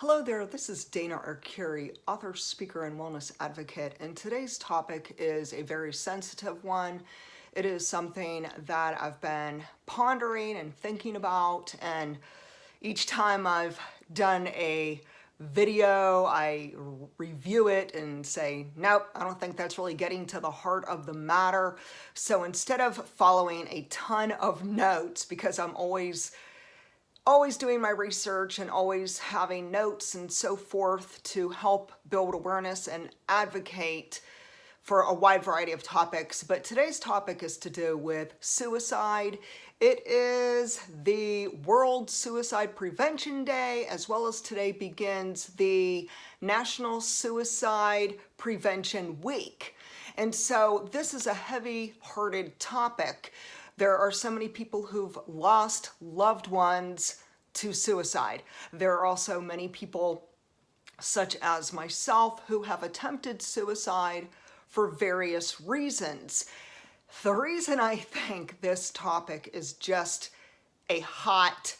Hello there, this is Dana Arcuri, author, speaker, and wellness advocate, and today's topic is a very sensitive one. It is something that I've been pondering and thinking about, and each time I've done a video, I review it and say, nope, I don't think that's really getting to the heart of the matter. So instead of following a ton of notes, because I'm always doing my research and always having notes and so forth to help build awareness and advocate for a wide variety of topics. But today's topic is to do with suicide. It is the World Suicide Prevention Day, as well as today begins the National Suicide Prevention Week. And so this is a heavy-hearted topic. There are so many people who've lost loved ones to suicide. There are also many people, such as myself, who have attempted suicide for various reasons. The reason I think this topic is just a hot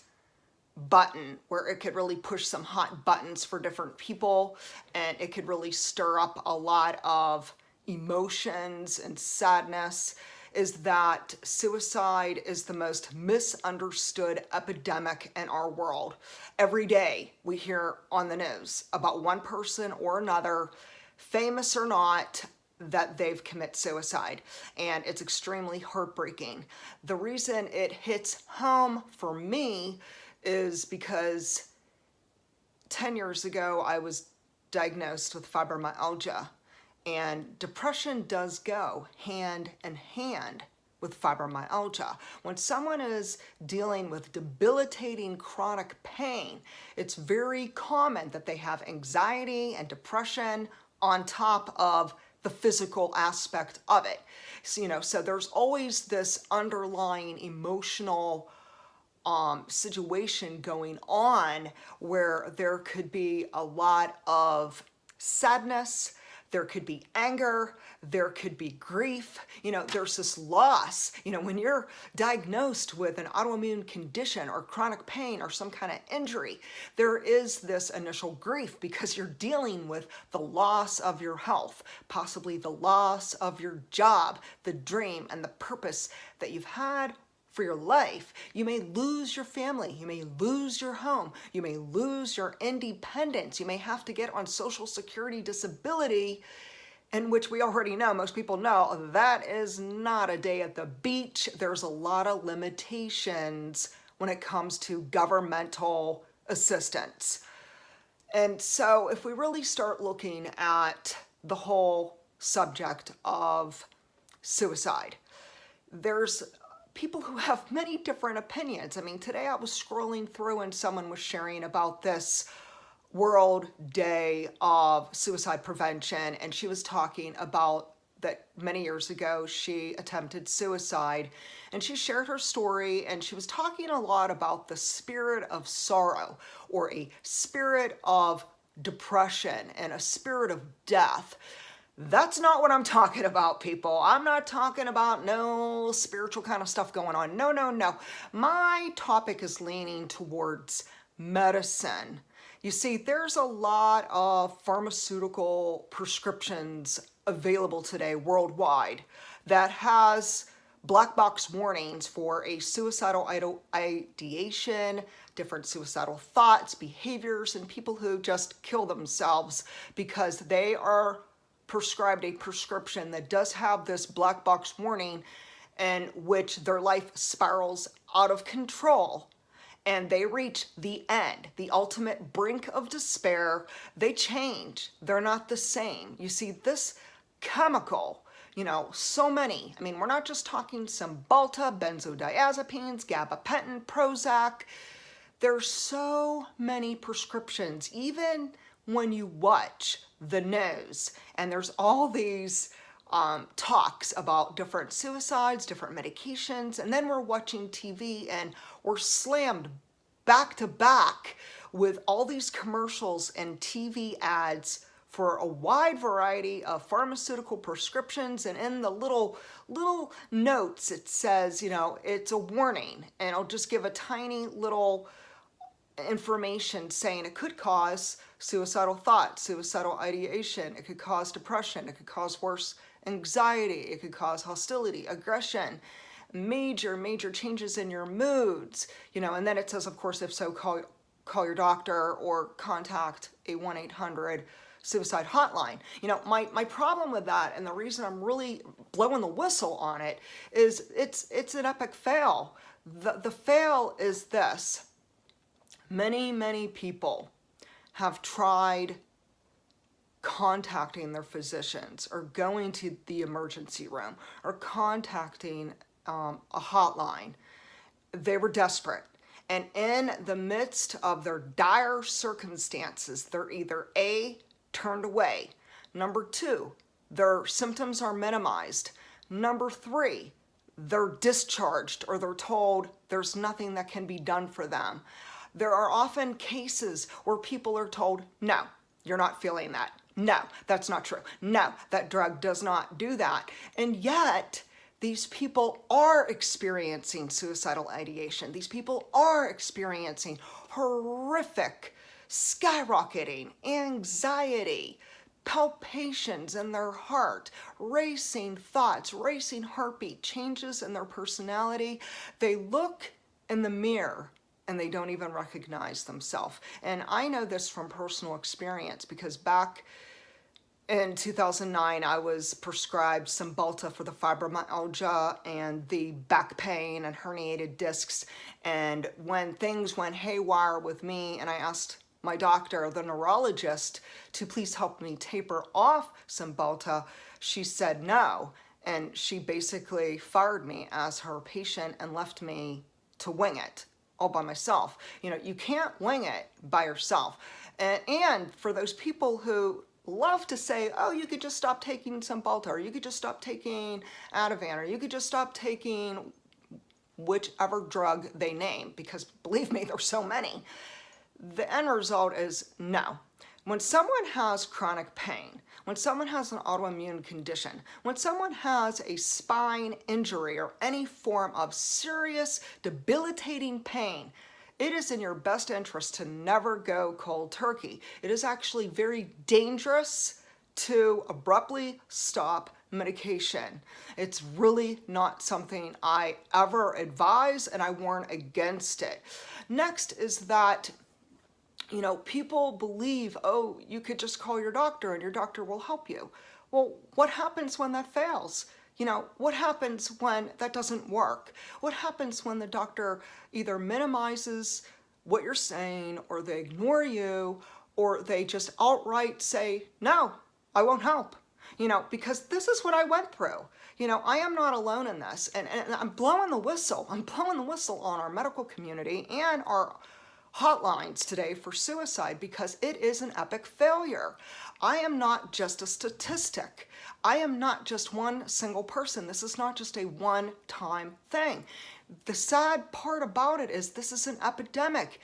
button, where it could really push some hot buttons for different people, and it could really stir up a lot of emotions and sadness, is that suicide is the most misunderstood epidemic in our world. Every day we hear on the news about one person or another, famous or not, that they've committed suicide, and it's extremely heartbreaking. The reason it hits home for me is because 10 years ago I was diagnosed with fibromyalgia. And depression does go hand in hand with fibromyalgia. When someone is dealing with debilitating chronic pain, it's very common that they have anxiety and depression on top of the physical aspect of it. So there's always this underlying emotional situation going on where there could be a lot of sadness, there could be anger, there could be grief, there's this loss. When you're diagnosed with an autoimmune condition or chronic pain or some kind of injury, there is this initial grief because you're dealing with the loss of your health, possibly the loss of your job, the dream and the purpose that you've had for your life. You may lose your family, you may lose your home, you may lose your independence, you may have to get on Social Security disability, in which we already know, most people know, that is not a day at the beach. There's a lot of limitations when it comes to governmental assistance. And so if we really start looking at the whole subject of suicide, there's people who have many different opinions. I mean, today I was scrolling through and someone was sharing about this World Day of Suicide Prevention, and she was talking about that many years ago she attempted suicide, and she shared her story, and she was talking a lot about the spirit of sorrow, or a spirit of depression and a spirit of death. That's not what I'm talking about, people. I'm not talking about no spiritual kind of stuff going on. No, no, no. My topic is leaning towards medicine. You see, there's a lot of pharmaceutical prescriptions available today worldwide that has black box warnings for a suicidal ideation, different suicidal thoughts, behaviors, and people who just kill themselves because they are prescribed a prescription that does have this black box warning, in which their life spirals out of control and they reach the end, the ultimate brink of despair. They change. They're not the same. You see, this chemical, so many. I mean, we're not just talking some Cymbalta, benzodiazepines, gabapentin, Prozac. There's so many prescriptions, even when you watch the news, and there's all these talks about different suicides, different medications, and then we're watching TV and we're slammed back to back with all these commercials and TV ads for a wide variety of pharmaceutical prescriptions, and in the little notes it says, it's a warning, and it'll just give a tiny little information saying it could cause suicidal thoughts, suicidal ideation, it could cause depression, it could cause worse anxiety, it could cause hostility, aggression, major changes in your moods, and then it says, of course, if so, call your doctor or contact a 1-800 Suicide Hotline. My problem with that, and the reason I'm really blowing the whistle on it, is it's an epic fail. The fail is this. Many people have tried contacting their physicians or going to the emergency room or contacting a hotline. They were desperate. And in the midst of their dire circumstances, they're either A, turned away. Number 2, their symptoms are minimized. Number 3, they're discharged or they're told there's nothing that can be done for them. There are often cases where people are told, no, you're not feeling that. No, that's not true. No, that drug does not do that. And yet, these people are experiencing suicidal ideation. These people are experiencing horrific, skyrocketing anxiety, palpitations in their heart, racing thoughts, racing heartbeat, changes in their personality. They look in the mirror and they don't even recognize themselves. And I know this from personal experience because back in 2009, I was prescribed Cymbalta for the fibromyalgia and the back pain and herniated discs. And when things went haywire with me and I asked my doctor, the neurologist, to please help me taper off Cymbalta, she said no. And she basically fired me as her patient and left me to wing it all by myself. You can't wing it by yourself. And for those people who love to say, oh, you could just stop taking Cymbalta, or you could just stop taking Ativan, or you could just stop taking whichever drug they name, because believe me, there's so many. The end result is no. When someone has chronic pain, when someone has an autoimmune condition, when someone has a spine injury or any form of serious, debilitating pain, it is in your best interest to never go cold turkey. It is actually very dangerous to abruptly stop medication. It's really not something I ever advise, and I warn against it. Next is that people believe, oh, you could just call your doctor and your doctor will help you. Well, what happens when that fails? What happens when that doesn't work? What happens when the doctor either minimizes what you're saying, or they ignore you, or they just outright say, no, I won't help? Because this is what I went through. I am not alone in this. And I'm blowing the whistle. I'm blowing the whistle on our medical community and our hotlines today for suicide because it is an epic failure. I am not just a statistic. I am not just one single person. This is not just a one-time thing. The sad part about it is this is an epidemic.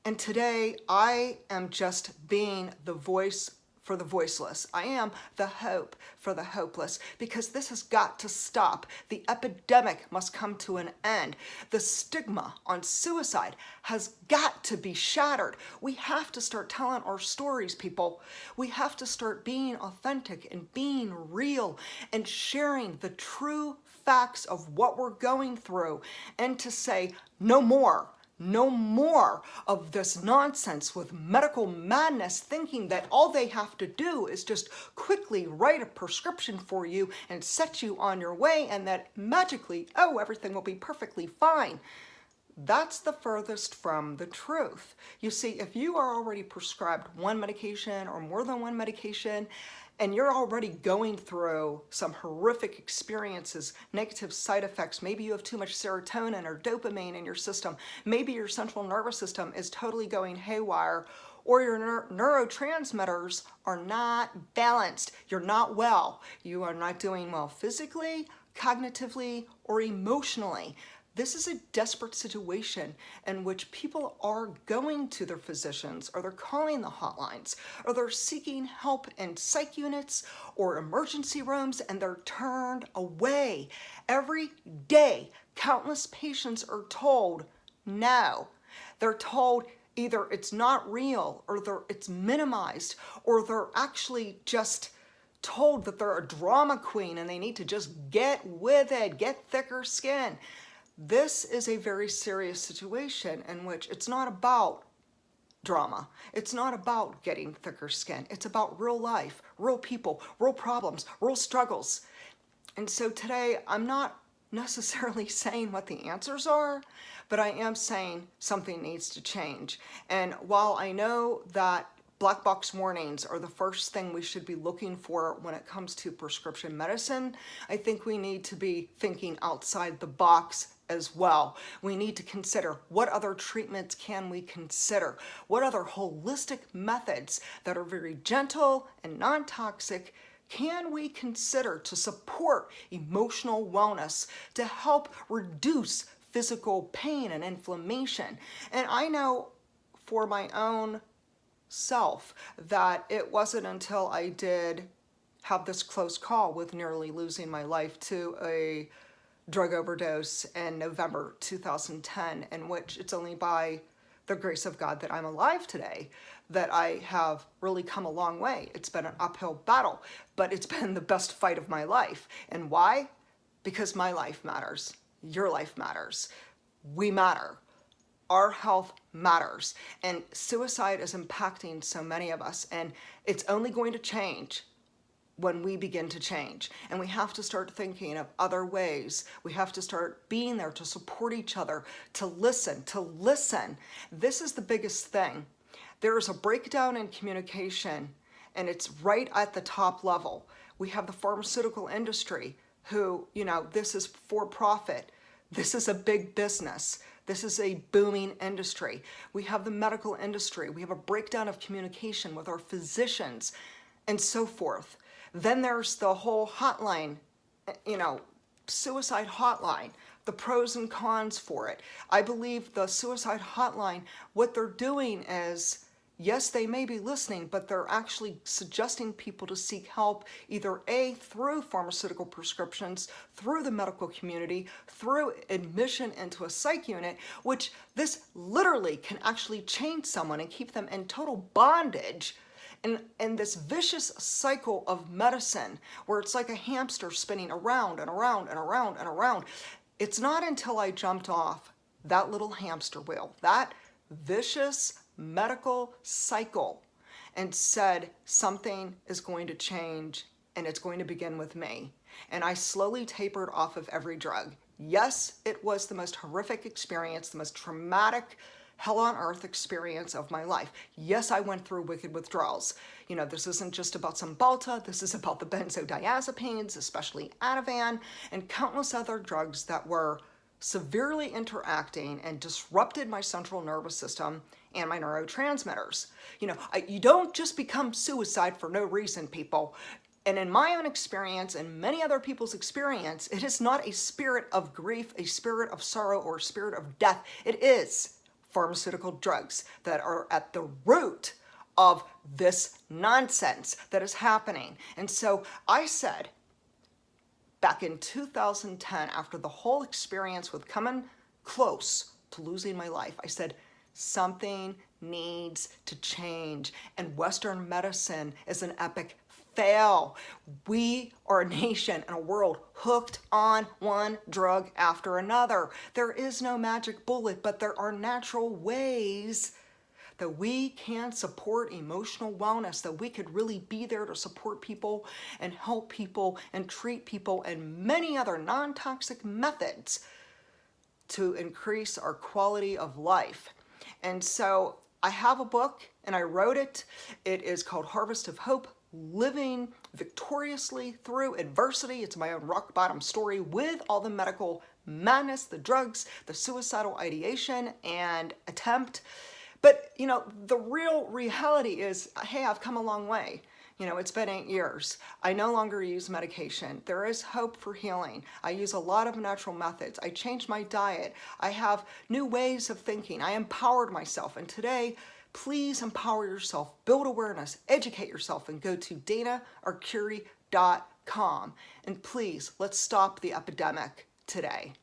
And today I am just being the voice for the voiceless. I am the hope for the hopeless, because this has got to stop. The epidemic must come to an end. The stigma on suicide has got to be shattered. We have to start telling our stories, people. We have to start being authentic and being real and sharing the true facts of what we're going through, and to say no more. No more of this nonsense with medical madness, thinking that all they have to do is just quickly write a prescription for you and set you on your way, and that magically, oh, everything will be perfectly fine. That's the furthest from the truth. You see, if you are already prescribed one medication or more than one medication, and you're already going through some horrific experiences, negative side effects, maybe you have too much serotonin or dopamine in your system, maybe your central nervous system is totally going haywire, or your neurotransmitters are not balanced, you're not well, you are not doing well physically, cognitively, or emotionally. This is a desperate situation in which people are going to their physicians, or they're calling the hotlines, or they're seeking help in psych units or emergency rooms, and they're turned away. Every day, countless patients are told no. They're told Either it's not real, or it's minimized, or they're actually just told that they're a drama queen and they need to just get with it, get thicker skin. This is a very serious situation in which it's not about drama. It's not about getting thicker skin. It's about real life, real people, real problems, real struggles. And so today, I'm not necessarily saying what the answers are, but I am saying something needs to change. And while I know that black box warnings are the first thing we should be looking for when it comes to prescription medicine, I think we need to be thinking outside the box as well. We need to consider what other treatments can we consider? What other holistic methods that are very gentle and non-toxic can we consider to support emotional wellness, to help reduce physical pain and inflammation? And I know for my own self that it wasn't until I did have this close call with nearly losing my life to a drug overdose in November 2010, in which it's only by the grace of God that I'm alive today, that I have really come a long way. It's been an uphill battle, but it's been the best fight of my life. And why? Because my life matters. Your life matters. We matter. Our health matters. And suicide is impacting so many of us, and it's only going to change when we begin to change. And we have to start thinking of other ways. We have to start being there to support each other, to listen, to listen. This is the biggest thing. There is a breakdown in communication, and it's right at the top level. We have the pharmaceutical industry who, this is for profit. This is a big business. This is a booming industry. We have the medical industry. We have a breakdown of communication with our physicians and so forth. Then there's the whole hotline, suicide hotline, the pros and cons for it. I believe the suicide hotline, what they're doing is, yes, they may be listening, but they're actually suggesting people to seek help either through pharmaceutical prescriptions, through the medical community, through admission into a psych unit, which this literally can actually change someone and keep them in total bondage. And this vicious cycle of medicine where it's like a hamster spinning around and around and around and around. It's not until I jumped off that little hamster wheel, that vicious medical cycle, and said something is going to change and it's going to begin with me. And I slowly tapered off of every drug. Yes, it was the most horrific experience, the most traumatic hell on earth experience of my life. Yes, I went through wicked withdrawals. This isn't just about Cymbalta. This is about the benzodiazepines, especially Ativan, and countless other drugs that were severely interacting and disrupted my central nervous system and my neurotransmitters. You don't just become suicide for no reason, people. And in my own experience and many other people's experience, it is not a spirit of grief, a spirit of sorrow, or a spirit of death. It is pharmaceutical drugs that are at the root of this nonsense that is happening. And so I said, back in 2010, after the whole experience with coming close to losing my life, I said, something needs to change. And Western medicine is an epic fail. We are a nation and a world hooked on one drug after another. There is no magic bullet, but there are natural ways that we can support emotional wellness, that we could really be there to support people and help people and treat people, and many other non-toxic methods to increase our quality of life. And so I have a book and I wrote it. It is called Harvest of Hope: Living Victoriously Through Adversity. It's my own rock bottom story with all the medical madness, the drugs, the suicidal ideation and attempt. But, the real reality is, hey, I've come a long way. It's been 8 years. I no longer use medication. There is hope for healing. I use a lot of natural methods. I changed my diet. I have new ways of thinking. I empowered myself. And today, please empower yourself, build awareness, educate yourself, and go to danaarcuri.com. And please, let's stop the epidemic today.